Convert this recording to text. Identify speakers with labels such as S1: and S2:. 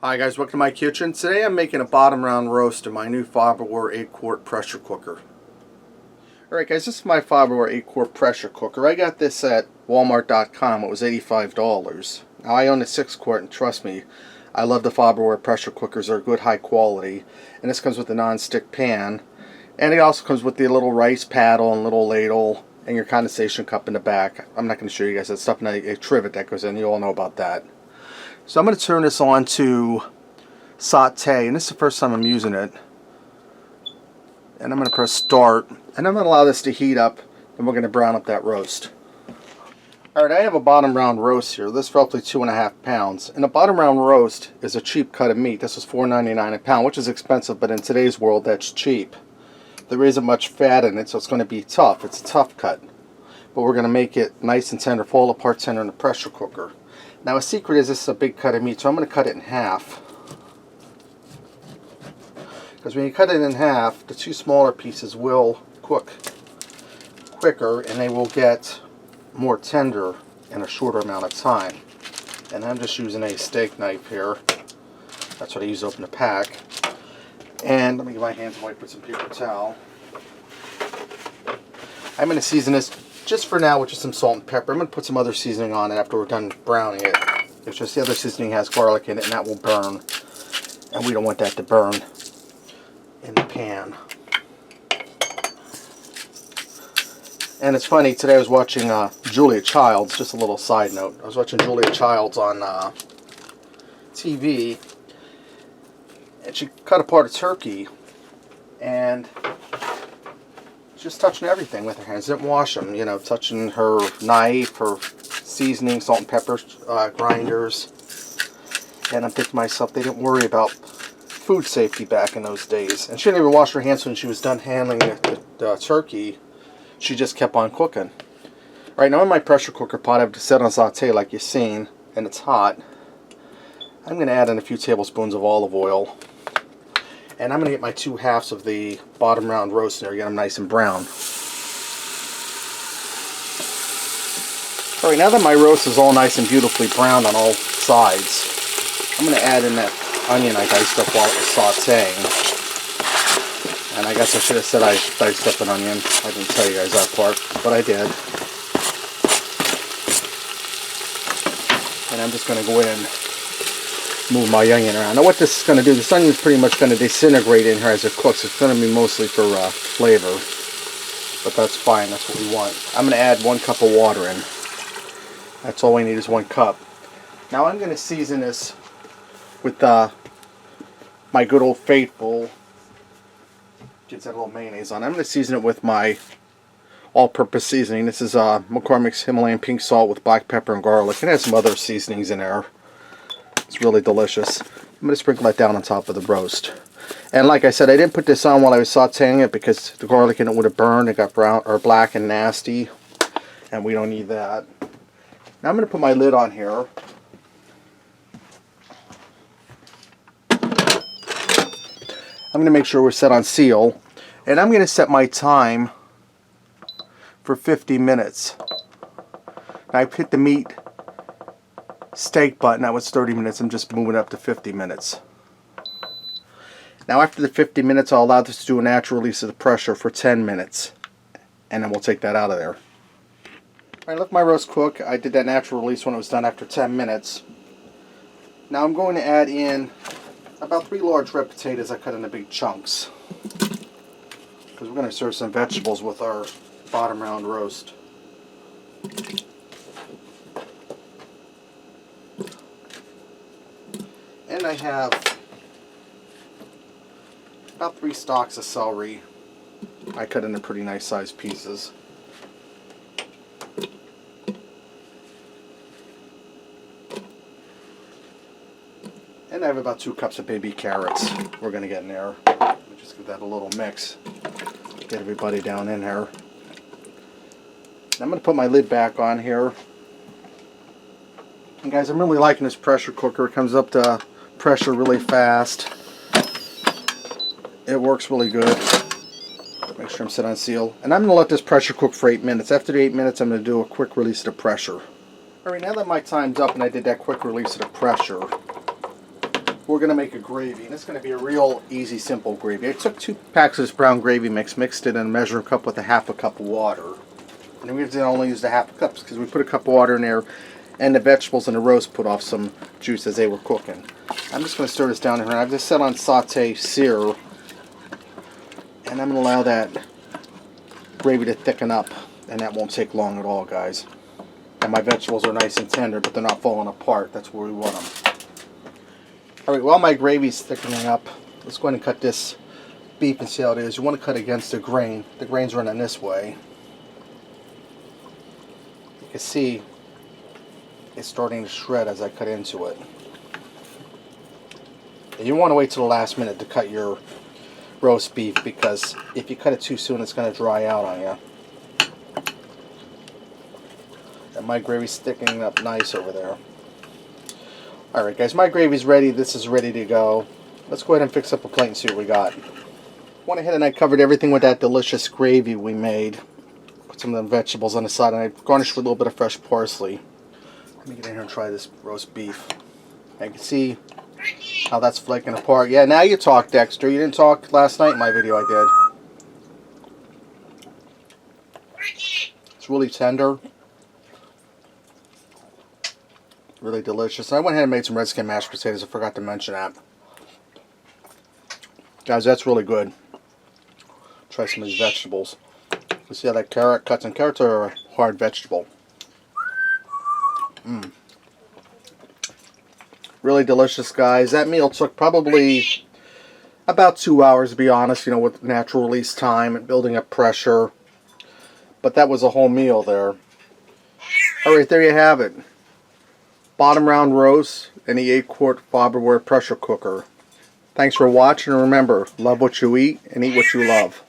S1: Hi guys, welcome to my kitchen. Today I'm making a bottom round roast in my new Farberware 8-quart pressure cooker. Alright guys, this is my Farberware 8-quart pressure cooker. I got this at Walmart.com. It was $85. Now I own a 6-quart and trust me, I love the Farberware pressure cookers. They're good high quality. And this comes with a non-stick pan. And it also comes with the little rice paddle and little ladle and your condensation cup in the back. I'm not going to show you guys that stuff in a trivet that goes in. You all know about that. So I'm going to turn this on to saute, and this is the first time I'm using it. And I'm going to press start, and I'm going to allow this to heat up, and we're going to brown up that roast. Alright, I have a bottom round roast here. This is roughly 2.5 pounds. And a bottom round roast is a cheap cut of meat. This is $4.99 a pound, which is expensive, but in today's world that's cheap. There isn't much fat in it, so it's going to be tough. It's a tough cut. But we're going to make it nice and tender, fall apart tender in the pressure cooker. Now a secret is this is a big cut of meat, so I'm going to cut it in half. Because when you cut it in half, the two smaller pieces will cook quicker and they will get more tender in a shorter amount of time. And I'm just using a steak knife here. That's what I use to open the pack. And let me get my hands wiped with some paper towel. I'm going to season this just for now with just some salt and pepper. I'm going to put some other seasoning on it after we're done browning it. It's just the other seasoning has garlic in it and that will burn. And we don't want that to burn in the pan. And it's funny, today I was watching Julia Childs, just a little side note. I was watching Julia Childs on TV, and she cut apart a turkey and just touching everything with her hands. Didn't wash them, you know, touching her knife, her seasoning, salt and pepper grinders. And I'm thinking to myself, they didn't worry about food safety back in those days. And she didn't even wash her hands when she was done handling the turkey. She just kept on cooking. Right now in my pressure cooker pot, I have it set on saute like you've seen, and it's hot. I'm going to add in a few tablespoons of olive oil. And I'm going to get my 2 halves of the bottom round roast in there, get them nice and brown. Alright, now that my roast is all nice and beautifully browned on all sides, I'm going to add in that onion I diced up while it was sauteing. And I guess I should have said I diced up an onion. I didn't tell you guys that part, but I did. And I'm just going to go in and move my onion around. Now what this is going to do, this onion is pretty much going to disintegrate in here as it cooks. It's going to be mostly for flavor, but that's fine. That's what we want. I'm going to add 1 cup of water in. That's all we need is 1 cup. Now I'm going to season this with my good old faithful, gets that little mayonnaise on. I'm going to season it with my all-purpose seasoning. This is McCormick's Himalayan pink salt with black pepper and garlic. It has some other seasonings in there. It's really delicious. I'm going to sprinkle that down on top of the roast. And like I said, I didn't put this on while I was sauteing it because the garlic in it would have burned. It got brown or black and nasty, and we don't need that. Now I'm going to put my lid on here. I'm going to make sure we're set on seal, and I'm going to set my time for 50 minutes. Now I hit the meat steak button. That was 30 minutes. I'm just moving up to 50 minutes. Now after the 50 minutes, I'll allow this to do a natural release of the pressure for 10 minutes, and then we'll take that out of there. Alright, let my roast cook. I did that natural release when it was done after 10 minutes. Now I'm going to add in about 3 large red potatoes I cut into big chunks, because we're going to serve some vegetables with our bottom round roast. And I have about 3 stalks of celery I cut into pretty nice sized pieces. And I have about 2 cups of baby carrots we're going to get in there. We'll just give that a little mix. Get everybody down in here. I'm going to put my lid back on here. And guys, I'm really liking this pressure cooker. It comes up to pressure really fast. It works really good. Make sure I'm set on seal. And I'm going to let this pressure cook for 8 minutes. After the 8 minutes, I'm going to do a quick release of the pressure. Alright, now that my time's up and I did that quick release of the pressure, we're going to make a gravy. And it's going to be a real easy, simple gravy. I took 2 packs of this brown gravy mix, mixed it in a measuring cup with a half a cup of water. And we only used a half a cup because we put a cup of water in there, and the vegetables and the roast put off some juice as they were cooking. I'm just going to stir this down here. I've just set on saute sear, and I'm going to allow that gravy to thicken up, and that won't take long at all, guys. And my vegetables are nice and tender, but they're not falling apart. That's where we want them. Alright, while my gravy's thickening up, let's go ahead and cut this beef and see how it is. You want to cut against the grain. The grain's running this way. You can see it's starting to shred as I cut into it. And you want to wait till the last minute to cut your roast beef, because if you cut it too soon, it's going to dry out on you. And my gravy's thickening up nice over there. Alright guys, my gravy's ready. This is ready to go. Let's go ahead and fix up a plate and see what we got. Went ahead and I covered everything with that delicious gravy we made. Put some of the vegetables on the side, and I garnished with a little bit of fresh parsley. Let me get in here and try this roast beef. I can see how that's flaking apart. Yeah, now you talk, Dexter. You didn't talk last night in my video I did. It's really tender. Really delicious. I went ahead and made some red skin mashed potatoes. I forgot to mention that. Guys, that's really good. Try some of these vegetables. You see how that carrot cuts, and carrots are a hard vegetable. Really delicious, guys. That meal took probably about 2 hours, to be honest, you know, with natural release time and building up pressure. But that was a whole meal there. Alright, there you have it. Bottom round roast in the 8-quart Farberware pressure cooker. Thanks for watching, and remember, love what you eat and eat what you love.